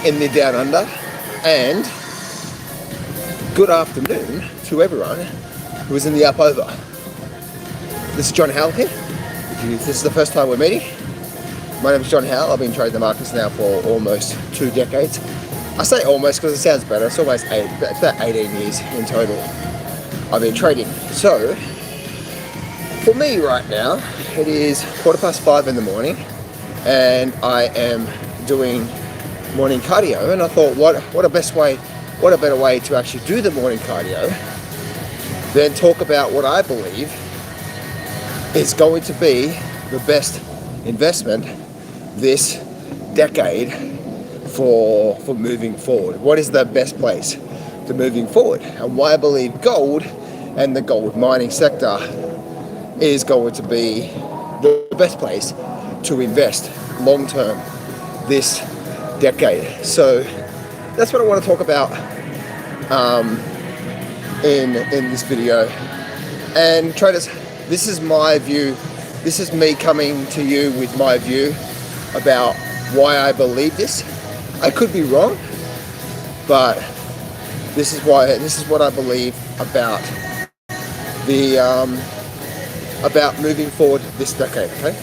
in the Down Under, and good afternoon to everyone who is in the Up Over. This is John Howell here. If this is the first time we're meeting, my name is John Howell. I've been trading the markets now for almost 2 decades. I say almost because it sounds better. It's almost it's about 18 years in total I've been trading. So for me right now, it is 5:15 in the morning, and I am doing morning cardio. And I thought, what a better way to actually do the morning cardio than talk about what I believe is going to be the best investment this decade for moving forward. What is the best place to moving forward, and why I believe gold and the gold mining sector is going to be the best place to invest long term this decade. So that's what I want to talk about in this video. And traders, this is my view. This is me coming to you with my view about why I believe this. I could be wrong, but this is what I believe about about moving forward this decade. Okay,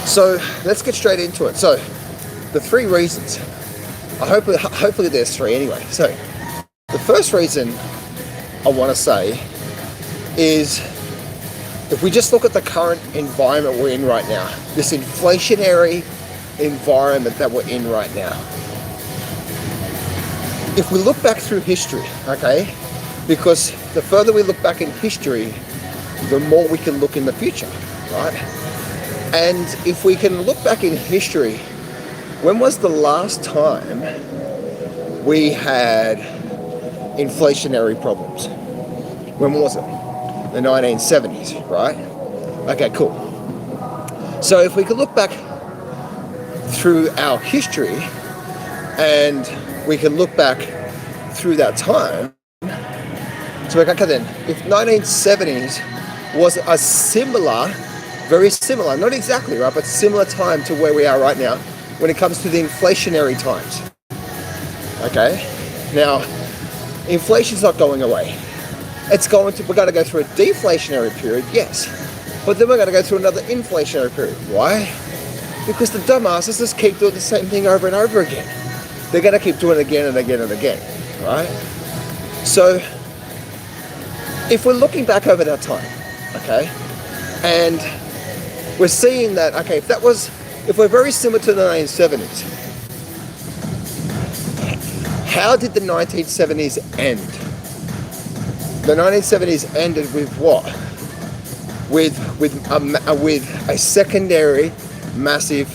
so let's get straight into it. So the 3 reasons. Hopefully there's 3 anyway. So the first reason I want to say is, if we just look at the current environment we're in right now, this inflationary environment that we're in right now. If we look back through history, okay, because the further we look back in history, the more we can look in the future, right? And if we can look back in history, when was the last time we had inflationary problems? When was it? The 1970s, right? Okay, cool. So if we could look back through our history, and we can look back through that time, so okay, then if 1970s was a similar, very similar, not exactly right, but similar time to where we are right now when it comes to the inflationary times. Okay, now inflation's not going away. We're going to go through a deflationary period, yes, but then we're going to go through another inflationary period. Why? Because the dumbasses just keep doing the same thing over and over again. They're going to keep doing it again and again and again, right? So if we're looking back over that time, okay, and we're seeing that, okay, if we're very similar to the 1970s, how did the 1970s end? The 1970s ended with what? With a secondary massive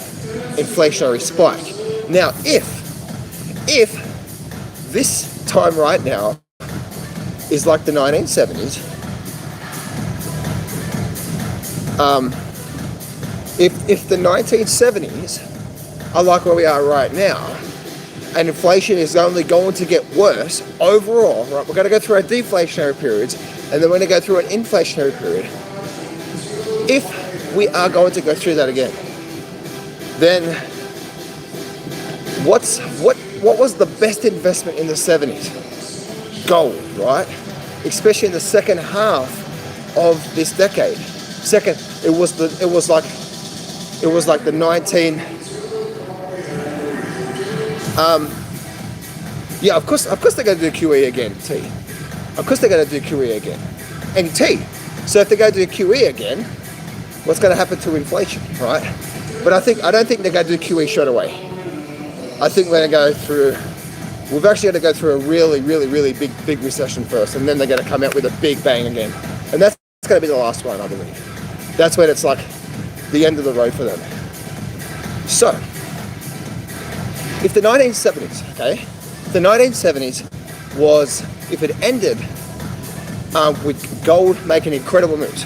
inflationary spike. Now, if this time right now is like the 1970s, if the 1970s are like where we are right now, and inflation is only going to get worse overall, right? We're going to go through our deflationary periods, and then we're going to go through an inflationary period. If we are going to go through that again, then what was the best investment in the 70s? Gold, right? Especially in the second half of this decade. It was like the 19. Yeah, of course they're going to do QE again, T. Of course they're going to do QE again. And T, so if they go to do QE again, what's going to happen to inflation, right? But I don't think they're going to do QE straight away. I think we're going to we've actually got to go through a really, really, really big recession first, and then they're going to come out with a big bang again. And that's going to be the last one, I believe. That's when it's like the end of the road for them. So, if the 1970s, okay, the 1970s was, if it ended with gold making incredible moves,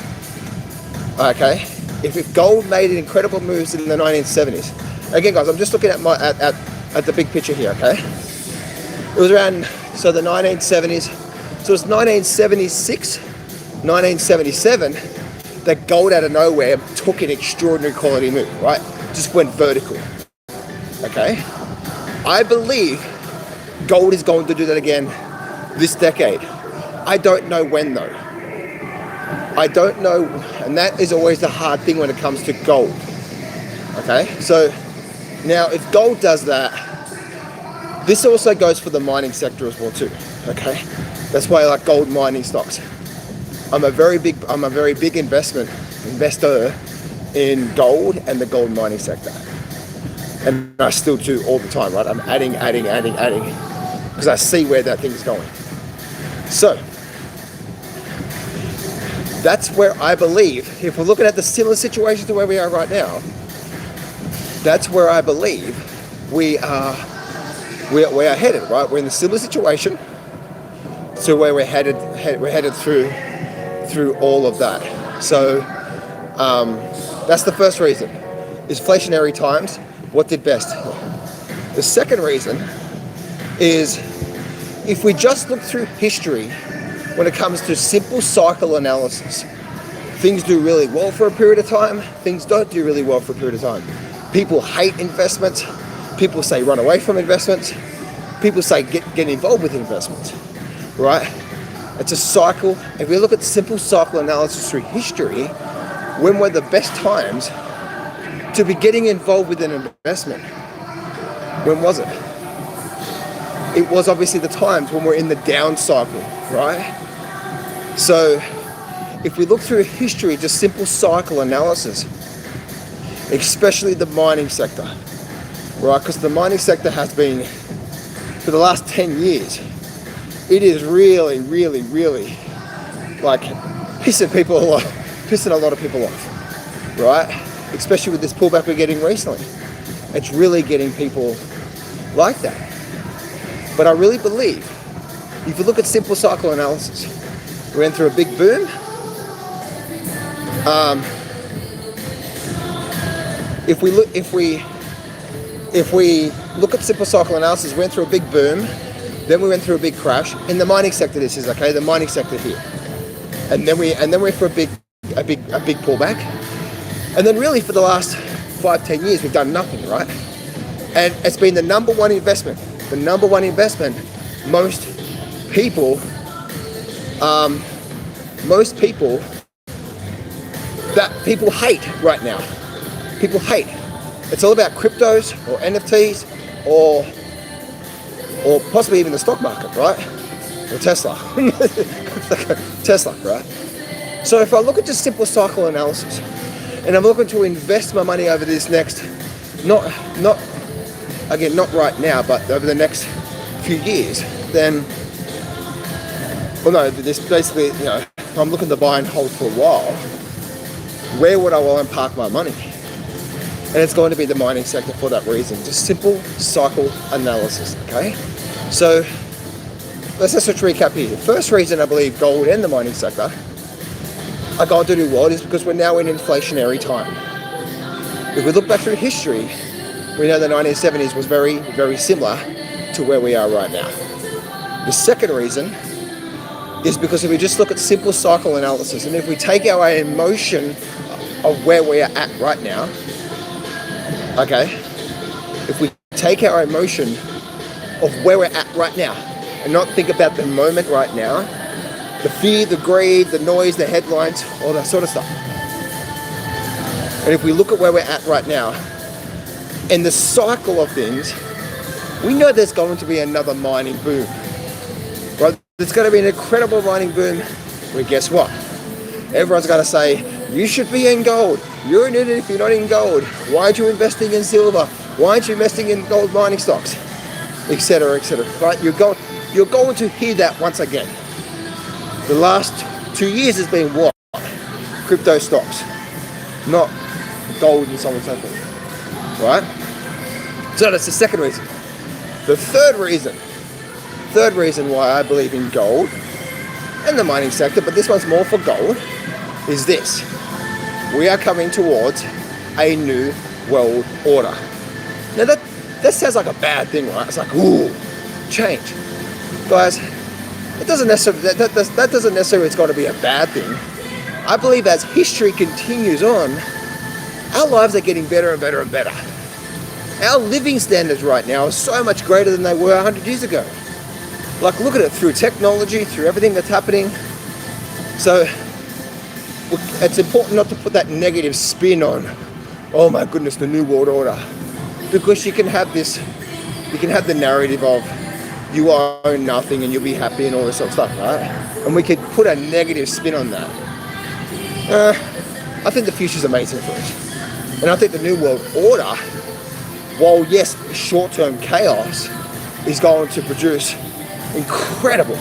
okay, if gold made incredible moves in the 1970s, again guys, I'm just looking at at the big picture here, okay, it was around, so the 1970s, so it was 1976, 1977, that gold out of nowhere took an extraordinary quality move, right, just went vertical, okay. I believe gold is going to do that again this decade. I don't know when though. I don't know, and that is always the hard thing when it comes to gold. Okay, so now if gold does that, this also goes for the mining sector as well too. Okay, that's why I like gold mining stocks. I'm a very big investor in gold and the gold mining sector, and I still do all the time. Right, I'm adding because I see where that thing's going. So that's where I believe, if we're looking at the similar situation to where we are right now, that's where I believe we are headed, right? We're in a similar situation to where we're headed through all of that. So that's the first reason. Inflationary times, what did best? The second reason is, if we just look through history, when it comes to simple cycle analysis, things do really well for a period of time, things don't do really well for a period of time. People hate investments, people say run away from investments, people say get involved with investments, right? It's a cycle. If we look at simple cycle analysis through history, when were the best times to be getting involved with an investment? When was it? It was obviously the times when we're in the down cycle, right? So if we look through history, just simple cycle analysis, especially the mining sector, right? Because the mining sector has been, for the last 10 years, it is really like pissing a lot of people off, right? Especially with this pullback we're getting recently. It's really getting people like that. But I really believe, if you look at simple cycle analysis, we went through a big boom. If we look at simple cycle analysis, we went through a big boom, then we went through a big crash in the mining sector. This is okay, the mining sector here, and then we went for a big pullback, and then really for the last 5-10 years we've done nothing, right? And it's been the number one investment. Most people that people hate right now. People hate. It's all about cryptos or NFTs or possibly even the stock market, right? Or Tesla. Tesla, right? So if I look at just simple cycle analysis, and I'm looking to invest my money over this next, not right now, but over the next few years, then, well, no, this basically, I'm looking to buy and hold for a while. Where would I want to park my money? And it's going to be the mining sector for that reason. Just simple cycle analysis, okay? So let's just recap here. The first reason I believe gold and the mining sector are going to do well is because we're now in inflationary time. If we look back through history, we know the 1970s was very, very similar to where we are right now. The second reason is because if we just look at simple cycle analysis, and if we take our emotion of where we are at right now, okay, if we take our emotion of where we're at right now and not think about the moment right now, the fear, the greed, the noise, the headlines, all that sort of stuff. And if we look at where we're at right now and the cycle of things, we know there's going to be another mining boom. Right? There's going to be an incredible mining boom where guess what? Everyone's going to say, you should be in gold. You're an idiot if you're not in gold. Why aren't you investing in silver? Why aren't you investing in gold mining stocks? Etc., etc. Right? You're going to hear that once again. The last 2 years has been what? Crypto stocks, not gold and so on and so forth. Right? So that's the second reason. The third reason why I believe in gold and the mining sector, but this one's more for gold, is this. We are coming towards a new world order. Now that sounds like a bad thing, right? It's like, ooh, change. Guys, it doesn't necessarily, that doesn't necessarily it's got to be a bad thing. I believe as history continues on, our lives are getting better and better and better. our living standards right now are so much greater than they were 100 years ago. Like, look at it through technology, through everything that's happening. So it's important not to put that negative spin on, oh my goodness, the New World Order. Because you can have the narrative of you own nothing and you'll be happy and all this sort of stuff, right? And we could put a negative spin on that. I think the future's amazing for it. And I think the New World Order, while yes, short-term chaos, is going to produce incredible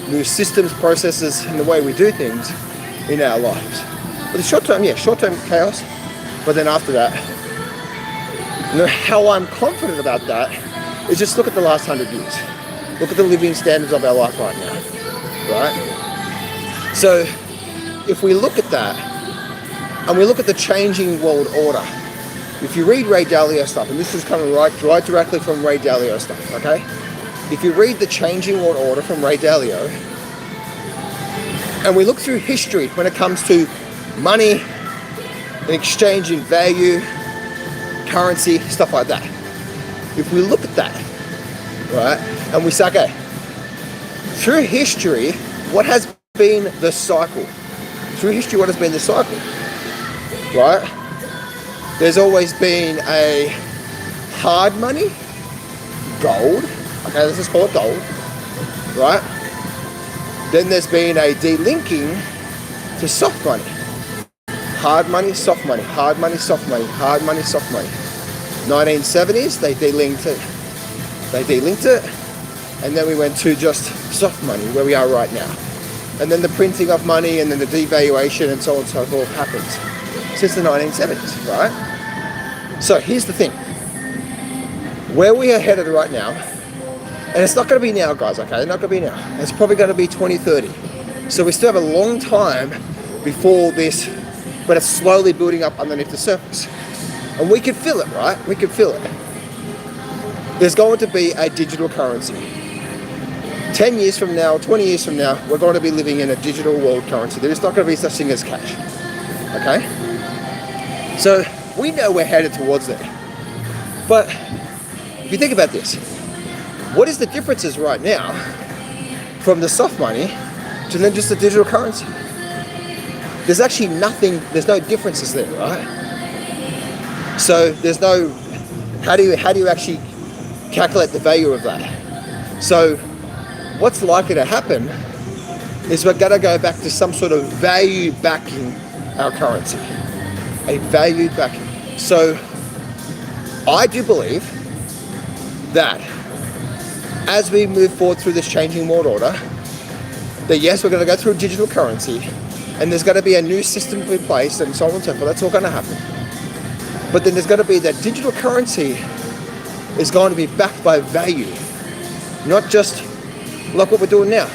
new systems, processes, and the way we do things in our lives. But the short-term chaos, but then after that, how I'm confident about that is just look at the last 100 years. Look at the living standards of our life right now, right? So if we look at that, and we look at the changing world order, if you read Ray Dalio stuff, and this is coming right directly from Ray Dalio stuff, okay? If you read the changing world order from Ray Dalio, and we look through history when it comes to money, and exchange in value, currency, stuff like that. If we look at that, right, and we say, okay, through history, what has been the cycle? Through history, what has been the cycle, right? There's always been a hard money, gold, okay, let's just call it gold, right? Then there's been a delinking to soft money. Hard money, soft money, hard money, soft money, hard money, soft money. 1970s, they delinked it, and then we went to just soft money, where we are right now. And then the printing of money and then the devaluation and so on and so forth happens since the 1970s, right? So here's the thing. Where we are headed right now, and it's not going to be now, guys, okay? It's not going to be now. It's probably going to be 2030. So we still have a long time before this, but it's slowly building up underneath the surface. And we can feel it, right? We can feel it. There's going to be a digital currency. 10 years from now, 20 years from now, we're going to be living in a digital world currency. There is not going to be such thing as cash, okay? So we know we're headed towards there. But if you think about this, what is the differences right now from the soft money to then just the digital currency? There's actually nothing, there's no differences there, right? So there's no, how do you actually calculate the value of that? So what's likely to happen is we're going to go back to some sort of value backing our currency, a value backing. So I do believe that as we move forward through this changing world order, that yes, we're going to go through digital currency, and there's going to be a new system in place and so on and so forth. That's all going to happen. But then there's going to be that digital currency is going to be backed by value, not just like what we're doing now.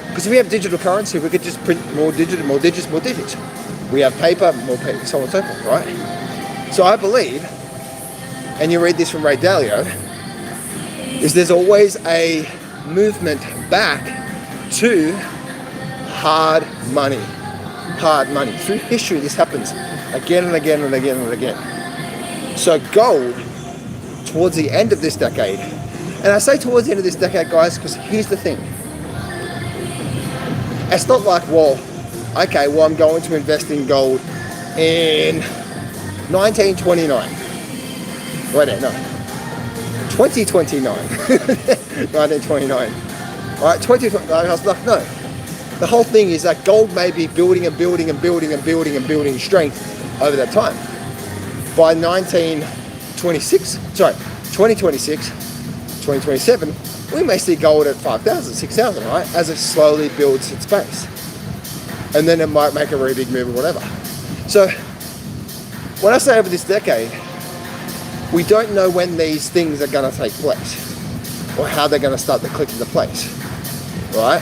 Because if we have digital currency, we could just print more digits, more digits, more digits. We have paper, more paper, so on and so forth, right? So I believe, and you read this from Ray Dalio, is there's always a movement back to hard money. Hard money. Through history, this happens again and again and again and again. So gold, towards the end of this decade, and I say towards the end of this decade, guys, because here's the thing. It's not like, well, okay, well, I'm going to invest in gold in 1929. Wait there, no. 2029. 1929. All right, 2029. I was like, no. The whole thing is that gold may be building and building and building and building and building strength over that time. By 2026, 2027, we may see gold at 5,000, 6,000, right? As it slowly builds its base. And then it might make a very big move or whatever. So when I say over this decade, we don't know when these things are going to take place or how they're going to start to click into place, right?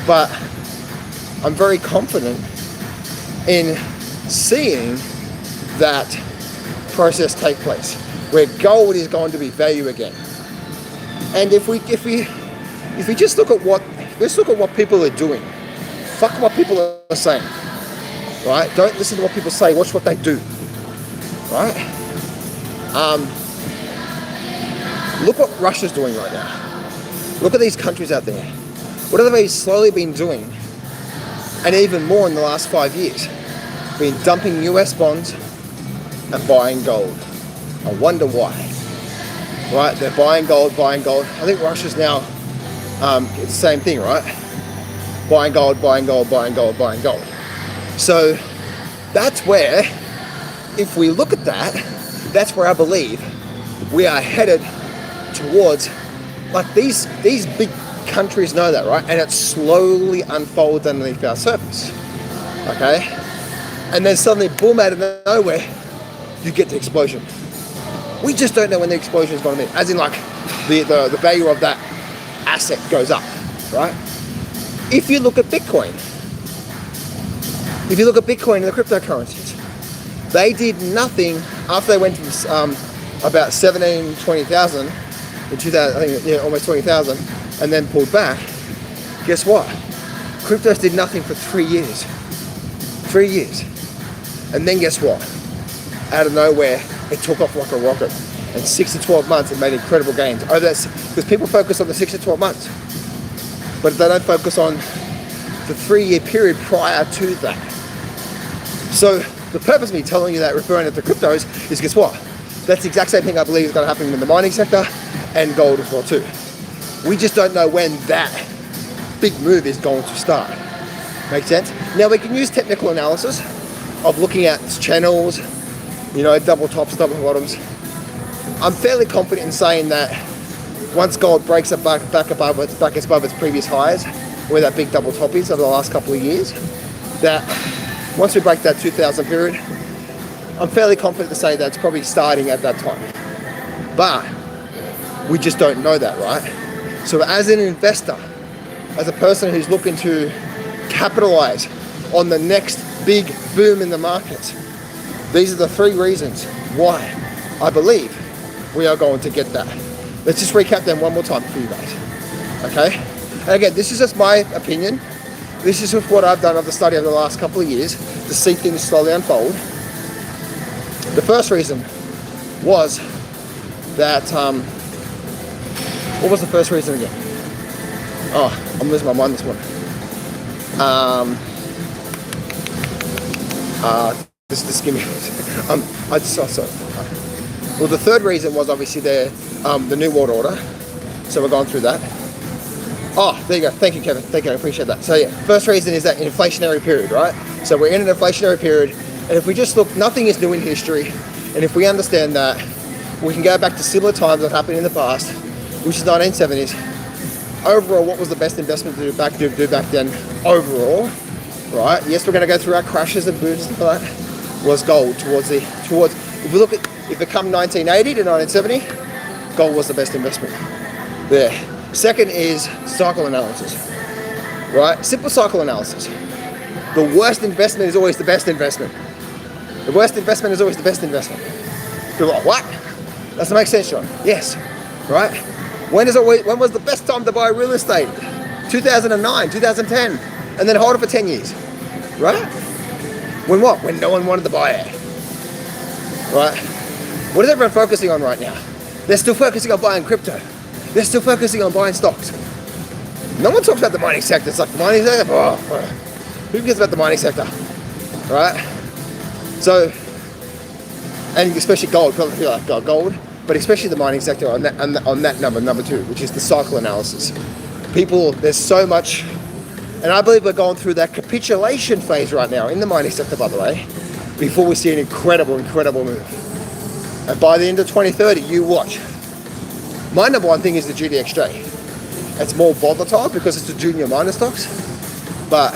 But I'm very confident in seeing that process take place, where gold is going to be value again. And if we just look at what people are doing, fuck what people are saying, right? Don't listen to what people say. Watch what they do, right? Look what Russia's doing right now. Look at these countries out there. What have they slowly been doing? And even more in the last 5 years. Been dumping US bonds and buying gold. I wonder why. Right? They're buying gold. I think Russia's now, it's the same thing, right? Buying gold. So that's where, if we look at that, that's where I believe we are headed towards, like these big countries know that, right? And it slowly unfolds underneath our surface, okay? And then suddenly, boom, out of nowhere, you get the explosion. We just don't know when the explosion is going to be, as in like the value of that asset goes up, right? If you look at Bitcoin, and the cryptocurrencies, they did nothing after they went to about 20,000 in 2000, I think, yeah, almost 20,000, and then pulled back. Guess what? Cryptos did nothing for 3 years. 3 years. And then guess what? Out of nowhere, it took off like a rocket. And 6 to 12 months, it made incredible gains. Oh, that's because people focus on the 6 to 12 months, but they don't focus on the 3-year period prior to that. So the purpose of me telling you that, referring to cryptos, is guess what? That's the exact same thing I believe is going to happen in the mining sector and gold as well too. We just don't know when that big move is going to start. Make sense? Now we can use technical analysis of looking at channels, you know, double tops, double bottoms. I'm fairly confident in saying that once gold breaks it back above its previous highs, where that big double top is over the last couple of years, that once we break that 2000 period, I'm fairly confident to say that it's probably starting at that time. But we just don't know that, right? So as an investor, as a person who's looking to capitalize on the next big boom in the market, these are the 3 reasons why I believe we are going to get that. Let's just recap them one more time for you guys, okay? And again, this is just my opinion. This is just what I've done of the study over the last couple of years to see things slowly unfold. The first reason was that, what was the first reason again? Oh, I'm losing my mind this morning. Just give me, I just saw, sorry. Well, the third reason was obviously the New World Order. So we're going through that. Oh, there you go. Thank you, Kevin. Thank you. I appreciate that. So yeah, first reason is that inflationary period, right? So we're in an inflationary period. And if we just look, nothing is new in history. And if we understand that, we can go back to similar times that happened in the past, which is 1970s. Overall, what was the best investment to do back then? Overall, right? Yes, we're going to go through our crashes and booms and stuff like that. Was gold towards. If we look at, if it come 1980 to 1970, gold was the best investment there. Second is cycle analysis, right? Simple cycle analysis. The worst investment is always the best investment. The worst investment is always the best investment. People are like, what? Doesn't make sense, John. Yes, right? When was the best time to buy real estate? 2009, 2010, and then hold it for 10 years, right? When what? When no one wanted to buy it, right? What is everyone focusing on right now? They're still focusing on buying crypto. They're still focusing on buying stocks. No one talks about the mining sector. It's like the mining sector, who cares about the mining sector, right? So, and especially gold, people like gold, but especially the mining sector on that number 2, which is the cycle analysis. People, there's so much, and I believe we're going through that capitulation phase right now in the mining sector, by the way, before we see an incredible move. And by the end of 2030, you watch. My number 1 thing is the GDXJ. It's more volatile because it's a junior miner stocks, but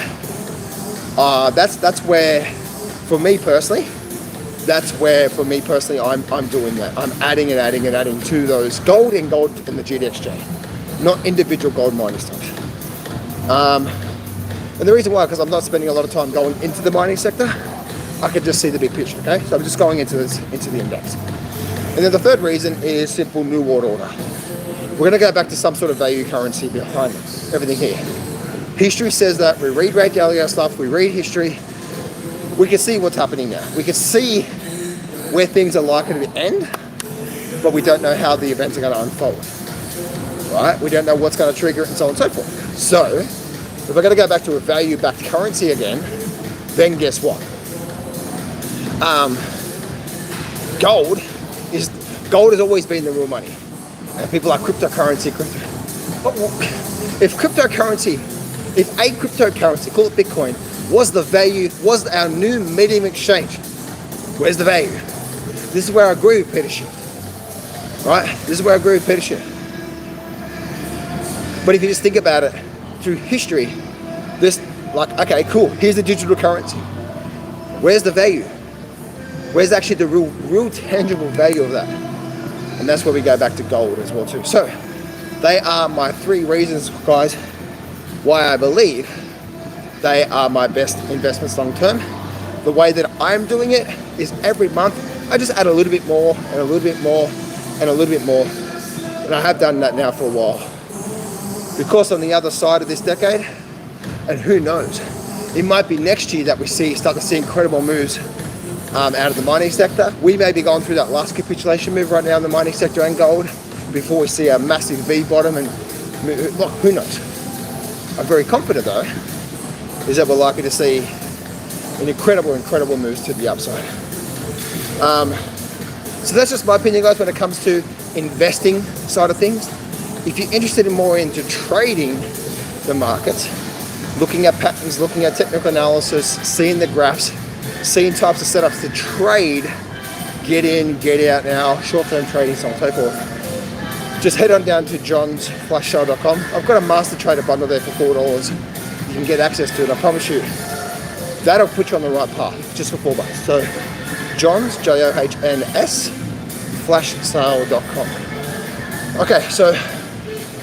that's where, for me personally, I'm doing that. I'm adding to those gold and the GDXJ, not individual gold mining stocks. And the reason why, because I'm not spending a lot of time going into the mining sector, I can just see the big picture, okay? So I'm just going into the index. And then the third reason is simple New World Order. We're going to go back to some sort of value currency behind everything here. History says that. We read Ray Dalio stuff, we read history. We can see what's happening now. We can see where things are likely to end but we don't know how the events are going to unfold, right? We don't know what's going to trigger it and so on and so forth. So if we're going to go back to a value-backed currency again, then guess what? Gold has always been the real money. And people like cryptocurrency, But if a cryptocurrency, call it Bitcoin, was our new medium exchange, where's the value? This is where I agree with Peter Schiff, right? This is where I agree with Peter Schiff. But if you just think about it through history, okay, cool, here's the digital currency. Where's the value? Where's actually the real tangible value of that? And that's where we go back to gold as well too. So they are my 3 reasons, guys, why I believe they are my best investments long term. The way that I'm doing it is every month I just add a little bit more and a little bit more and a little bit more. And I have done that now for a while. Because on the other side of this decade, and who knows, it might be next year that we start to see incredible moves out of the mining sector. We may be going through that last capitulation move right now in the mining sector and gold before we see a massive V bottom and look, who knows. I'm very confident though, is that we're likely to see an incredible moves to the upside. So that's just my opinion, guys, when it comes to investing side of things. If you're interested in more into trading the markets, looking at patterns, looking at technical analysis, seeing the graphs, seeing types of setups to trade, get in, get out now, short-term trading, so on and so forth, just head on down to johnsflashsale.com. I've got a master trader bundle there for $4. You can get access to it. I promise you, that'll put you on the right path just for $4. So Johns, Johns, flashsale.com. Okay, so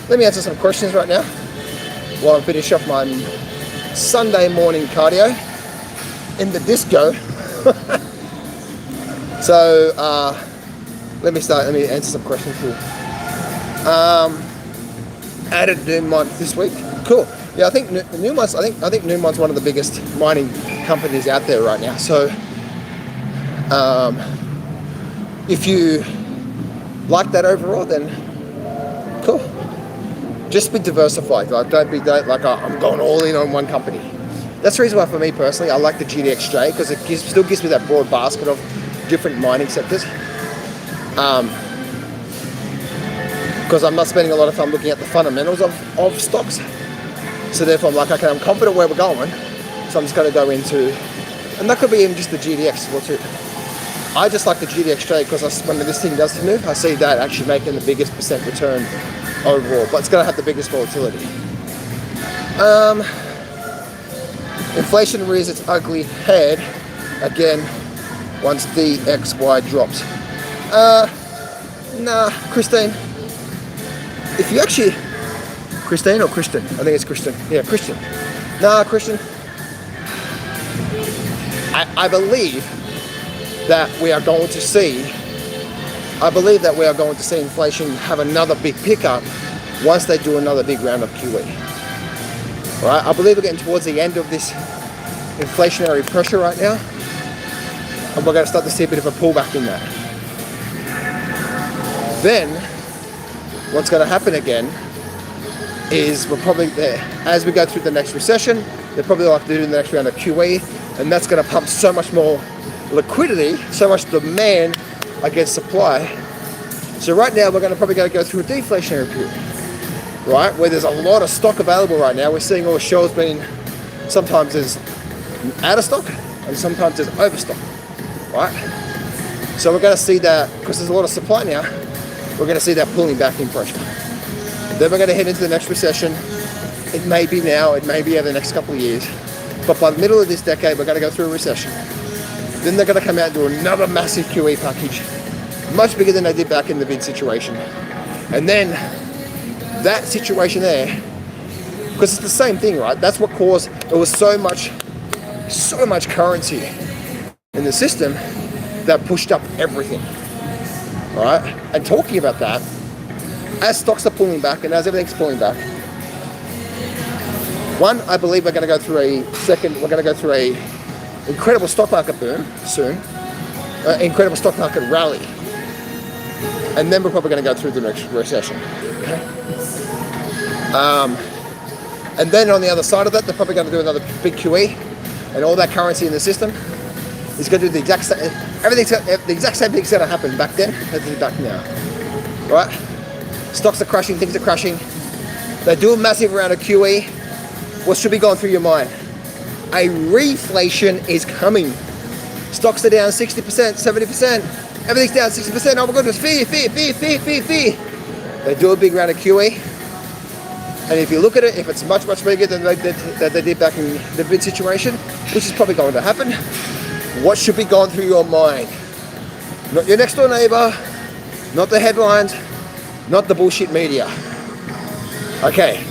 let me answer some questions right now while I finish off my Sunday morning cardio in the disco. So let me answer some questions here. Added Newmont this week. Cool. Yeah, I think Newmont's one of the biggest mining companies out there right now. So if you like that overall, then cool. Just be diversified. Like don't be like I'm going all in on one company. That's the reason why for me personally I like the GDXJ, because it still gives me that broad basket of different mining sectors. Because I'm not spending a lot of time looking at the fundamentals of stocks. So therefore I'm like, okay, I'm confident where we're going, so I'm just going to go into, and that could be even just the GDX as well too. I just like the GDXJ because when this thing does move, I see that actually making the biggest percent return overall, but it's going to have the biggest volatility. Inflation rears its ugly head again once DXY drops. Nah, Christine. If you actually, Christine or Christian? I think it's Christian. Yeah, Christian. Nah, Christian. I believe that we are going to see inflation have another big pickup once they do another big round of QE. All right, I believe we're getting towards the end of this inflationary pressure right now, and we're going to start to see a bit of a pullback in that. Then, what's going to happen again is we're probably there. As we go through the next recession, they're probably like to do the next round of QE, and that's going to pump so much more liquidity, so much demand against supply. So right now we're probably going to go through a deflationary period, right? Where there's a lot of stock available right now. We're seeing all the shelves being, sometimes there's out of stock and sometimes there's overstock, right? So we're going to see that, because there's a lot of supply now, we're going to see that pulling back in pressure. Then we're going to head into the next recession. It may be now, it may be over the next couple of years, but by the middle of this decade we're going to go through a recession. Then they're going to come out and do another massive QE package, much bigger than they did back in the vid situation. And then that situation there, because it's the same thing, right? That's what caused, there was so much currency in the system that pushed up everything, all right? And talking about that, as stocks are pulling back and as everything's pulling back, one, I believe we're going to go through a incredible stock market boom soon, incredible stock market rally. and then we're probably going to go through the next recession. Okay. And then on the other side of that, they're probably going to do another big QE, and all that currency in the system is going to do the exact same. The exact same thing's going to happen back then as it is back now. Right? Stocks are crashing, things are crashing. They do a massive round of QE. What should be going through your mind? A reflation is coming. Stocks are down 60%, 70%. Everything's down 60%. Oh my goodness, fear. They do a big round of QE. And if you look at it, if it's much bigger than they did back in the bid situation, which is probably going to happen, what should be going through your mind? Not your next door neighbor, not the headlines, not the bullshit media. Okay,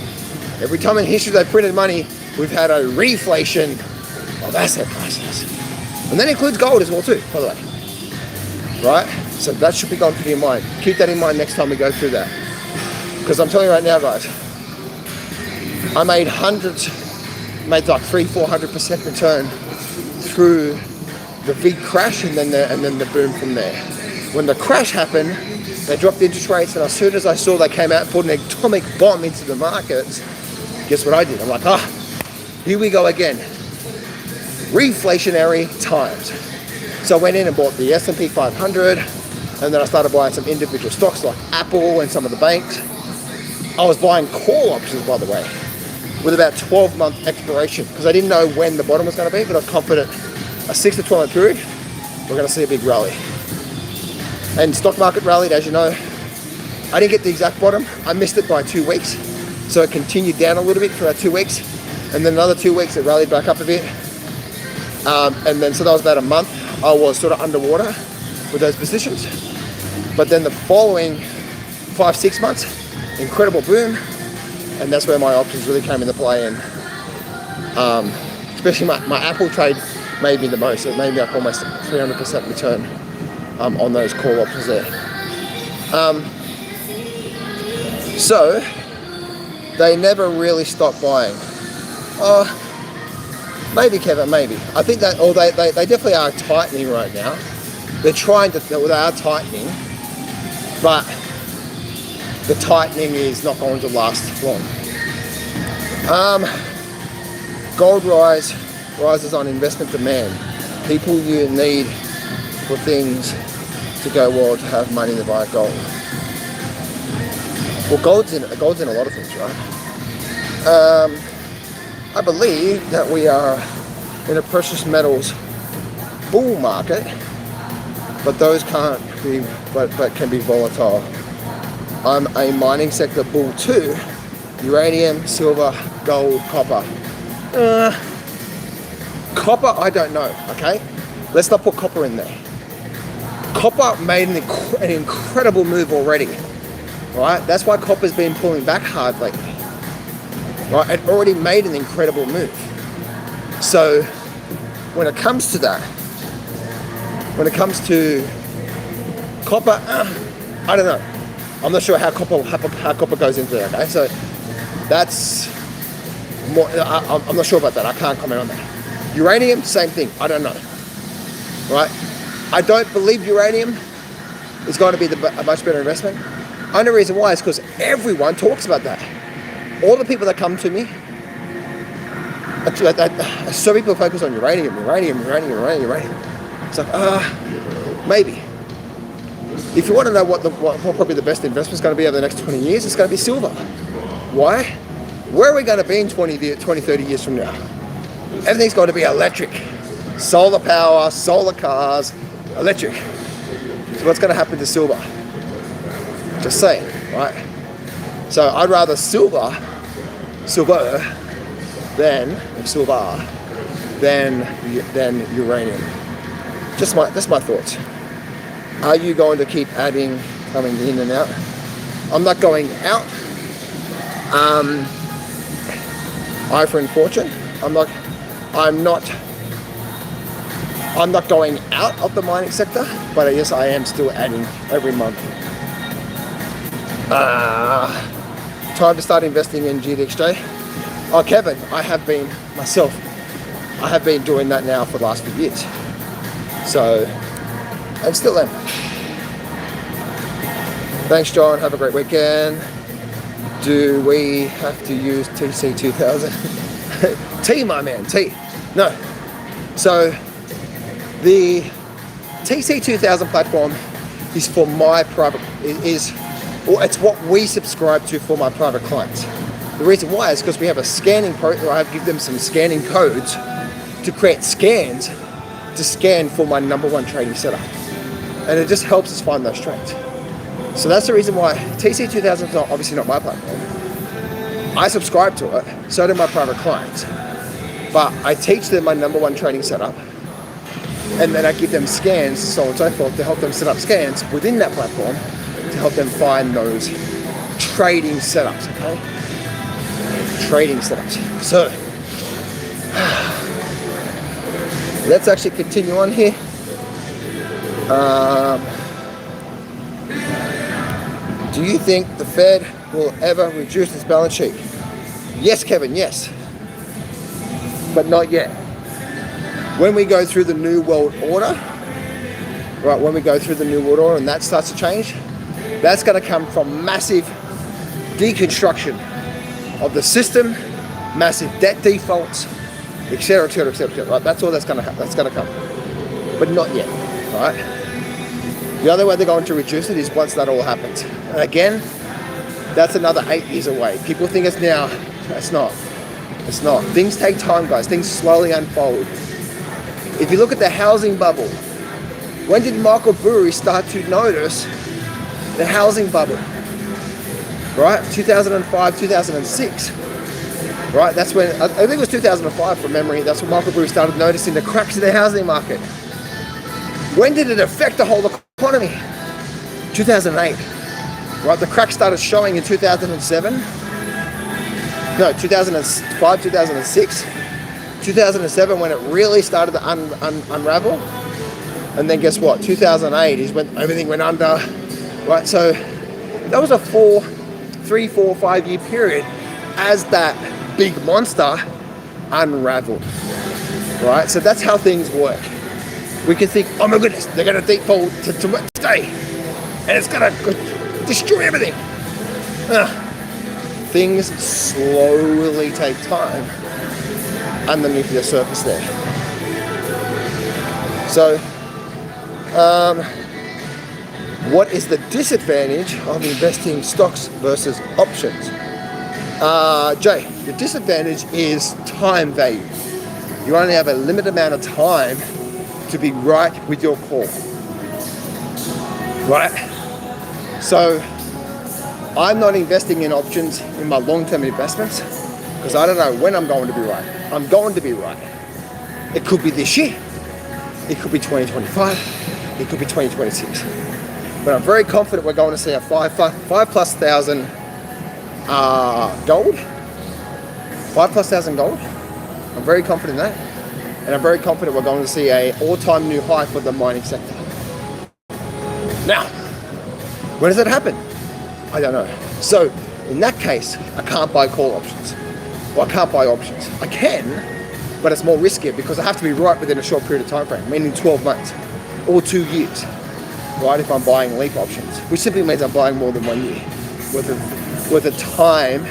every time in history they printed money, we've had a reflation of asset prices. And that includes gold as well too, by the way. Right? So that should be going through your mind. Keep that in mind next time we go through that. Because I'm telling you right now, guys, I made like 300-400% return through the big crash and then the boom from there. When the crash happened, they dropped interest rates, and as soon as I saw they came out and put an atomic bomb into the markets, guess what I did? I'm like, here we go again. Reflationary times. So I went in and bought the S&P 500, and then I started buying some individual stocks like Apple and some of the banks. I was buying call options, by the way, with about 12-month expiration, because I didn't know when the bottom was going to be, but I was confident a 6 to 12 month period, we're going to see a big rally. And stock market rallied, as you know. I didn't get the exact bottom. I missed it by 2 weeks. So it continued down a little bit for about 2 weeks. And then another 2 weeks, it rallied back up a bit. And then, so that was about a month. I was sort of underwater with those positions. But then the following 5-6 months, incredible boom. And that's where my options really came into play. And especially my Apple trade made me the most. It made me like almost 300% return on those call options there. So they never really stopped buying. Maybe, Kevin, maybe. I think that, or they definitely are tightening right now. They are tightening, but the tightening is not going to last long. Gold rises on investment demand. People you need for things to go well to have money to buy gold. Well, gold's in a lot of things, right? I believe that we are in a precious metals bull market, but those can't be, but can be volatile. I'm a mining sector bull too. Uranium, silver, gold, copper. Copper, I don't know, okay? Let's not put copper in there. Copper made an incredible move already, right? That's why copper's been pulling back hard lately, right? It already made an incredible move. So when it comes to that, when it comes to copper, I don't know. I'm not sure how copper goes into there, okay? So that's more, I'm not sure about that. I can't comment on that. Uranium, same thing. I don't know, right? I don't believe uranium is going to be a much better investment. Only reason why is because everyone talks about that. All the people that come to me, so people focus on uranium. It's like, maybe. If you want to know what probably the best investment is going to be over the next 20 years, it's going to be silver. Why? Where are we going to be in 20, 30 years from now? Everything's going to be electric. Solar power, solar cars, electric. So what's going to happen to silver? Just saying, right? So I'd rather silver than uranium. That's my thoughts. Are you going to keep adding, coming in and out? I'm not going out. Eye for fortune. I'm not going out of the mining sector, but yes, I am still adding every month. Time to start investing in GDXJ. Oh, Kevin, I have been doing that now for the last few years. So, and still am. Thanks, John. Have a great weekend. Do we have to use TC2000? T, my man, T. No. So the TC2000 platform is for my private, it's what we subscribe to for my private clients. The reason why is because we have a scanning I give them some scanning codes to create scans to scan for my #1 trading setup. And it just helps us find those trades. So that's the reason why TC2000 is obviously not my platform. I subscribe to it, so do my private clients. But I teach them my #1 trading setup, and then I give them scans, so on and so forth, to help them set up scans within that platform to help them find those trading setups, okay? Trading setups. So, let's actually continue on here. Do you think the Fed will ever reduce its balance sheet? Yes, Kevin, yes. But not yet. When we go through the New World Order, right, when we go through the New World Order and that starts to change, that's going to come from massive deconstruction of the system, massive debt defaults, etc., etc., etc., right? That's all that's going to come. But not yet, right? The other way they're going to reduce it is once that all happens. And again, that's another 8 years away. People think it's now. It's not. It's not. Things take time, guys. Things slowly unfold. If you look at the housing bubble, when did Michael Burry start to notice the housing bubble? Right? 2005, 2006. Right? That's when, I think it was 2005 from memory, that's when Michael Burry started noticing the cracks in the housing market. When did it affect the whole economy? 2008. Right? The cracks started showing in 2007. No, 2005, 2006. 2007 when it really started to unravel. And then guess what? 2008 is when everything went under. Right? So that was a 3, 4, 5 year period as that big monster unraveled. Right? So that's how things work. We can think, oh my goodness, they're going to default today, and it's going to destroy everything. Things slowly take time underneath the surface there. So, what is the disadvantage of investing stocks versus options? Jay, the disadvantage is time value. You only have a limited amount of time to be right with your call, right? So I'm not investing in options in my long-term investments because I don't know when I'm going to be right. I'm going to be right. It could be this year, it could be 2025, it could be 2026. But I'm very confident we're going to see a 5,000+ gold. 5,000+ gold. I'm very confident in that. And I'm very confident we're going to see an all-time new high for the mining sector. Now, when does that happen? I don't know. So, in that case, I can't buy call options. Well, I can't buy options. I can, but it's more riskier because I have to be right within a short period of time frame, meaning 12 months or 2 years, right, if I'm buying leap options, which simply means I'm buying more than 1 year worth of time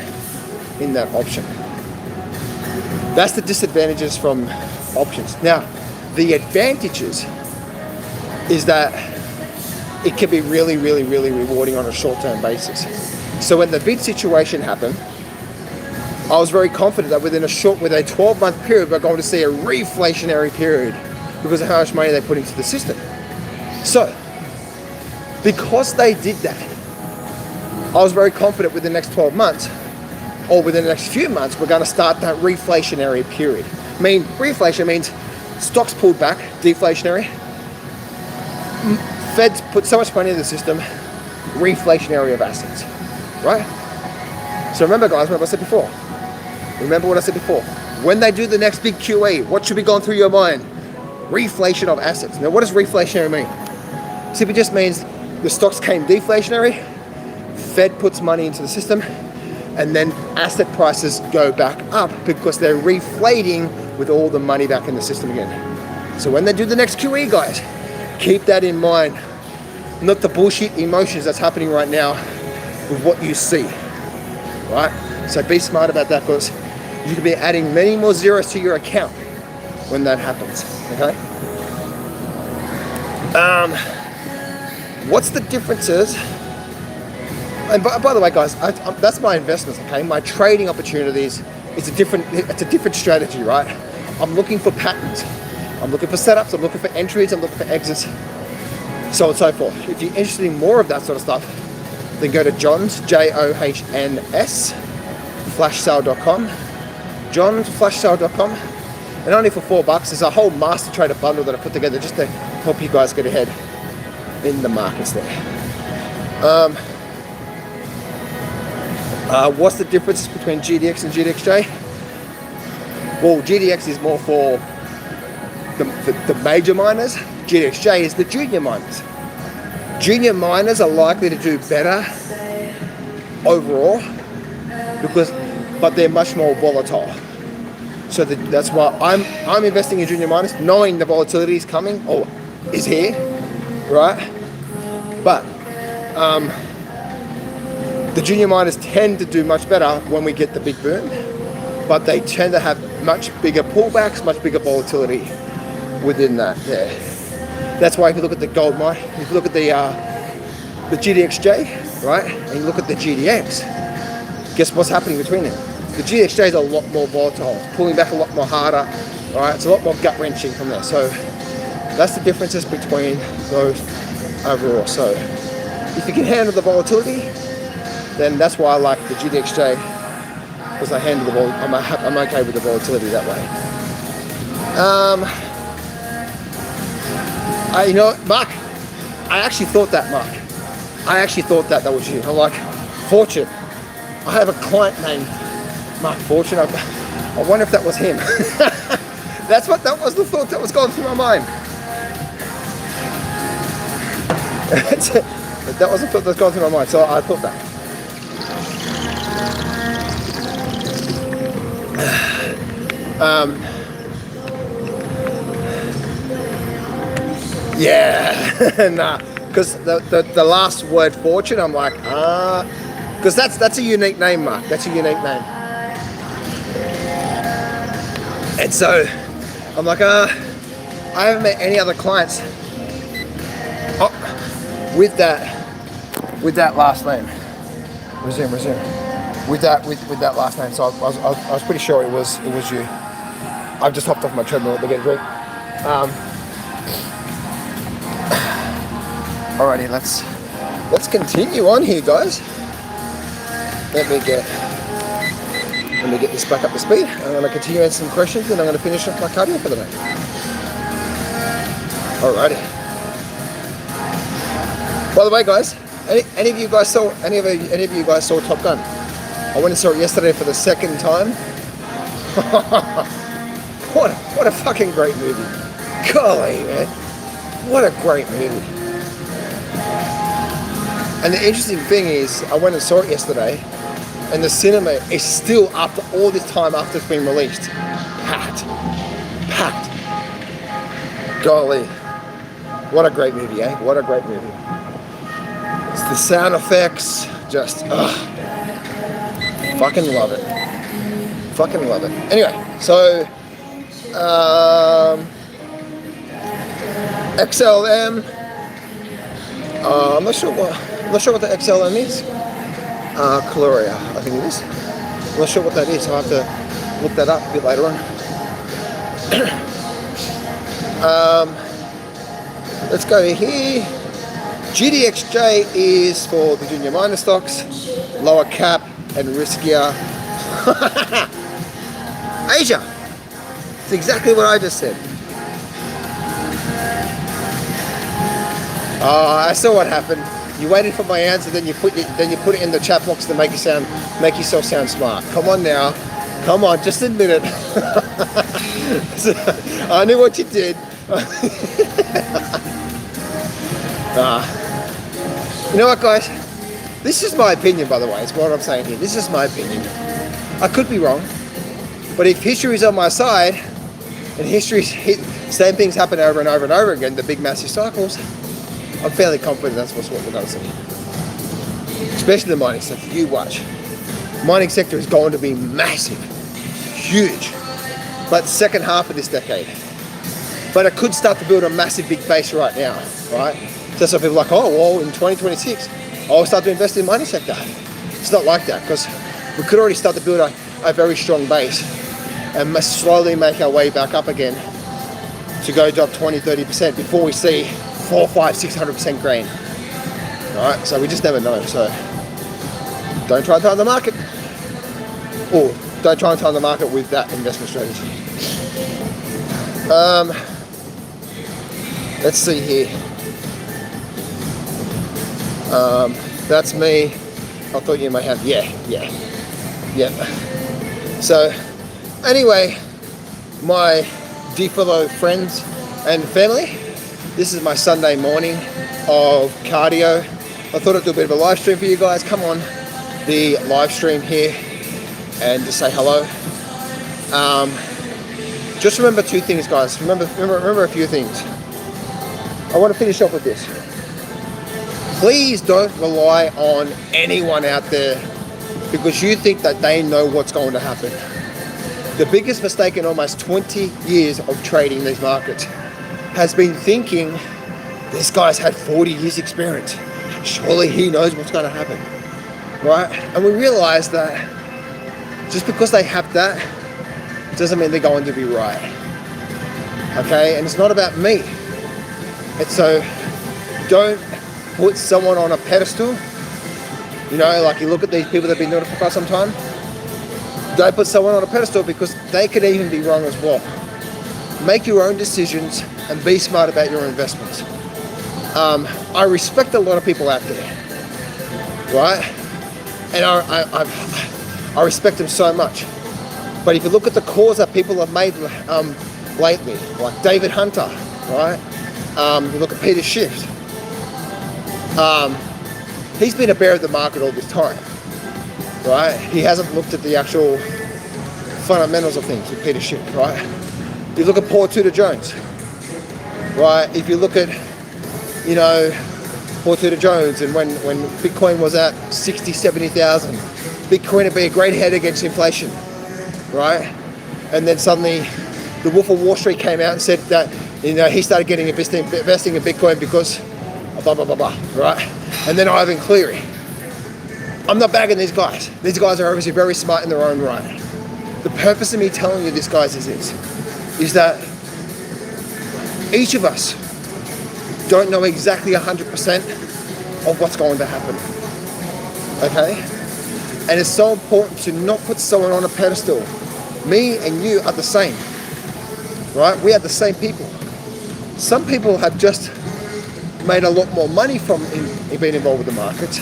in that option. That's the disadvantages from options. Now, the advantages is that it can be really, really, really rewarding on a short-term basis. So when the bid situation happened, I was very confident that with a 12-month period, we're going to see a reflationary period because of how much money they put into the system. So, because they did that, I was very confident with the next 12 months, or within the next few months, we're going to start that reflationary period. Reflation means stocks pulled back, deflationary. Feds put so much money in the system, reflationary of assets, right? So remember, guys, remember what I said before. When they do the next big QE, what should be going through your mind? Reflation of assets. Now, what does reflationary mean? Simply just means the stocks came deflationary, Fed puts money into the system, and then asset prices go back up because they're reflating with all the money back in the system again. So when they do the next QE, guys, keep that in mind. not the bullshit emotions that's happening right now with what you see, right? So be smart about that, because you could be adding many more zeros to your account when that happens, okay? What's the differences? And by the way, guys, that's my investments, okay? My trading opportunities, it's a different strategy, right? I'm looking for patterns. I'm looking for setups, I'm looking for entries, I'm looking for exits, so on and so forth. If you're interested in more of that sort of stuff, then go to Johns, JOHNS, flashsale.com, johnsflashsale.com, and only for $4, there's a whole master trader bundle that I put together just to help you guys get ahead in the markets there. What's the difference between GDX and GDXJ? Well, GDX is more for the major miners. GDXJ is the junior miners. Junior miners are likely to do better overall but they're much more volatile. So that's why I'm investing in junior miners, knowing the volatility is coming or is here, right? But the junior miners tend to do much better when we get the big boom, but they tend to have much bigger pullbacks, much bigger volatility within that. Yeah. That's why if you look at the gold mine, if you look at the GDXJ, right, and you look at the GDX, guess what's happening between them? The GDXJ is a lot more volatile, it's pulling back a lot more harder, right? It's a lot more gut wrenching from there. So that's the differences between those overall. So if you can handle the volatility, then that's why I like the GDXJ, because I handle the I'm okay with the volatility that way. You know what, Mark? I actually thought that, Mark. I actually thought that was you. I'm like, Fortune. I have a client named Mark Fortune. I wonder if that was him. That was the thought that was going through my mind. That was the thought that was going through my mind. So I thought that. Yeah, nah, because the last word Fortune, I'm like, because that's a unique name, Mark. That's a unique name. And so I'm like, I haven't met any other clients with that last name. Resume. With that last name. So I was pretty sure it was you. I've just hopped off my treadmill to get a drink. Alrighty, let's continue on here, guys. Let me get this back up to speed. I'm going to continue answering some questions, and I'm going to finish off my cardio for the day. Alrighty. By the way, guys, any of you guys saw Top Gun? I went and saw it yesterday for the second time. What a fucking great movie. Golly, man. What a great movie. And the interesting thing is, I went and saw it yesterday, and the cinema is still, after all this time after it's been released, packed. Golly. What a great movie, eh? What a great movie. It's the sound effects, just, fucking love it. Anyway, so, XLM, I'm not sure what the XLM is. Caloria, I think it is. I'm not sure what that is. I'll have to look that up a bit later on. Let's go here. GDXJ is for the junior minor stocks, lower cap and riskier. Asia. It's exactly what I just said. I saw what happened. You waited for my answer, then you put it in the chat box to make yourself sound smart. Come on now, come on, just admit it. I knew what you did. You know what, guys? This is my opinion, by the way. It's what I'm saying here. This is my opinion. I could be wrong, but if history is on my side, and same things happen over and over and over again, the big massive cycles, I'm fairly confident that's what we're going to see. Especially the mining sector. You watch. Mining sector is going to be massive, huge, but second half of this decade. But it could start to build a massive big base right now, right? So some people are like, oh, well, in 2026, I'll start to invest in the mining sector. It's not like that, because we could already start to build a very strong base and slowly make our way back up again to go up 20, 30% before we see 400, 500, 600% gain. All right, so we just never know. So don't try and time the market, or don't try and time the market with that investment strategy. Let's see here. That's me. I thought you might have, yeah. So anyway, my dear fellow friends and family, this is my Sunday morning of cardio. I thought I'd do a bit of a live stream for you guys. Come on the live stream here and just say hello. Just remember two things, guys. Remember a few things. I want to finish off with this. Please don't rely on anyone out there because you think that they know what's going to happen. The biggest mistake in almost 20 years of trading these markets has been thinking this guy's had 40 years experience. Surely he knows what's going to happen, right? And we realize that just because they have that doesn't mean they're going to be right, okay? And it's not about me. It's so don't put someone on a pedestal. You know, like you look at these people that have been doing it for quite some time. Don't put someone on a pedestal because they could even be wrong as well. Make your own decisions and be smart about your investments. I respect a lot of people out there, right? And I respect them so much. But if you look at the calls that people have made lately, like David Hunter, right? You look at Peter Schiff. He's been a bear of the market all this time, right? He hasn't looked at the actual fundamentals of things with Peter Schiff, right? You look at Paul Tudor Jones, right? If you look at, you know, Paul Tudor Jones, and when Bitcoin was at 60, 70,000, Bitcoin would be a great head against inflation, right? And then suddenly the Wolf of Wall Street came out and said that, you know, he started getting investing in Bitcoin because blah, blah, blah, blah, right? And then Ivan Cleary. I'm not bagging these guys. These guys are obviously very smart in their own right. The purpose of me telling you this, guys, is that each of us don't know exactly 100% of what's going to happen, okay? And it's so important to not put someone on a pedestal. Me and you are the same, right? We are the same people. Some people have just made a lot more money from being involved with the market.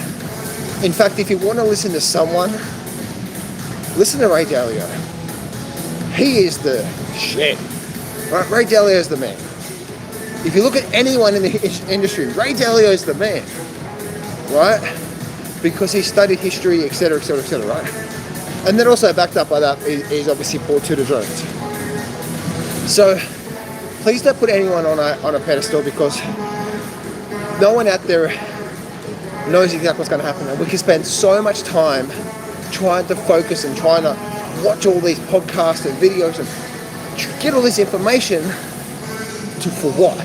In fact, if you want to listen to someone, listen to Ray Dalio. He is the shit. Right? Ray Dalio is the man. If you look at anyone in the industry, Ray Dalio is the man, right? Because he studied history, etc., etc., etc., right? And then also backed up by that is obviously Paul Tudor Jones. So please don't put anyone on a pedestal because no one out there knows exactly what's going to happen. And we can spend so much time trying to focus and trying to watch all these podcasts and videos and get all this information for what?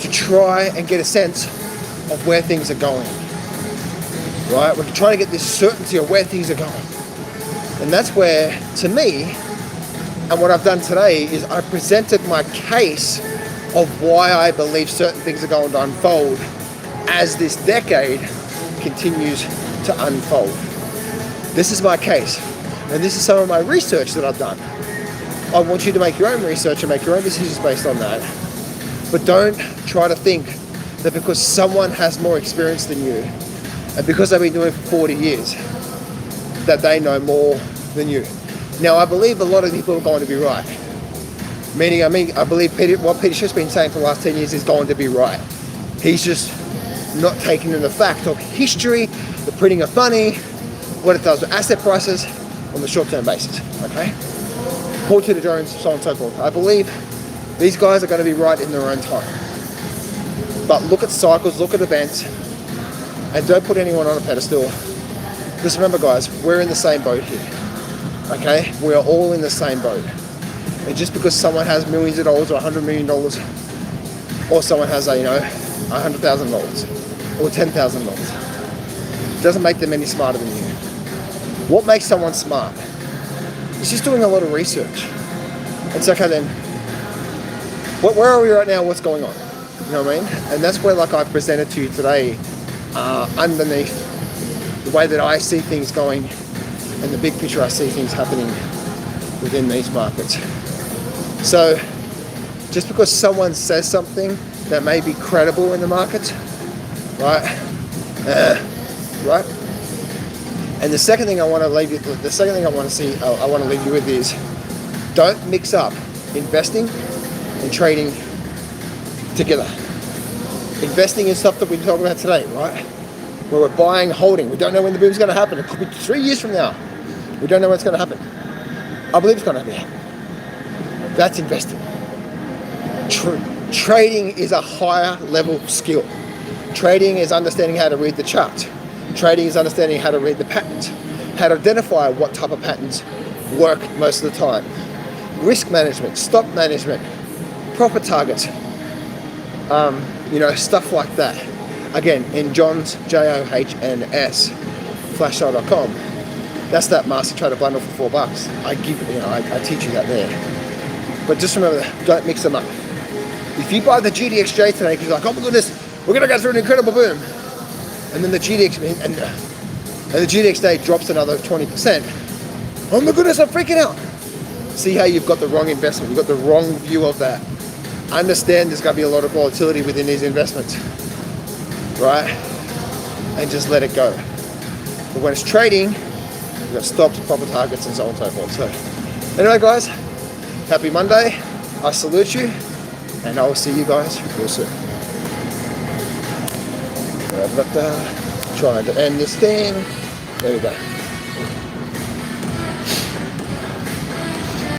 To try and get a sense of where things are going, right? We're trying to get this certainty of where things are going. And that's where, to me, and what I've done today is I presented my case of why I believe certain things are going to unfold as this decade continues to unfold. This is my case, and this is some of my research that I've done. I want you to make your own research and make your own decisions based on that. But don't try to think that because someone has more experience than you, and because they've been doing it for 40 years, that they know more than you. Now, I believe a lot of people are going to be right. Meaning, I believe what Peter Schiff's been saying for the last 10 years is going to be right. He's just not taking in the fact of history, the printing of money, what it does to asset prices on the short-term basis, okay? Paul Tudor Jones, so on and so forth. I believe these guys are going to be right in their own time. But look at cycles, look at events, and don't put anyone on a pedestal. Just remember, guys, we're in the same boat here. Okay? We are all in the same boat. And just because someone has millions of dollars or $100 million, or someone has $100,000 or $10,000, doesn't make them any smarter than you. What makes someone smart? It's just doing a lot of research. It's okay then. Where are we right now? What's going on? You know what I mean? And that's where, like I presented to you today, underneath the way that I see things going and the big picture, I see things happening within these markets. So just because someone says something that may be credible in the market, right? Right? And the second thing I want to leave you, I want to leave you with is, don't mix up investing and trading together. Investing in stuff that we're talking about today, right? Where we're buying, holding. We don't know when the boom's going to happen. It could be 3 years from now. We don't know what's going to happen. I believe it's going to happen. That's investing. Trading is a higher level skill. Trading is understanding how to read the chart. Trading is understanding how to read the patterns, how to identify what type of patterns work most of the time. Risk management, stop management, profit targets, stuff like that. Again, in John's, JOHNS, flashstyle.com, that's that master trader bundle for $4. I teach you that there. But just remember, don't mix them up. If you buy the GDXJ today, because you're like, oh my goodness, we're going to go through an incredible boom, and then the GDXJ drops another 20%, oh my goodness, I'm freaking out. See how you've got the wrong investment, you've got the wrong view of that. Understand there's going to be a lot of volatility within these investments, right? And just let it go. But when it's trading, you've got stops, proper targets, and so on and so forth. So anyway, guys, happy Monday. I salute you, and I will see you guys real soon. Trying to end this thing. There we go.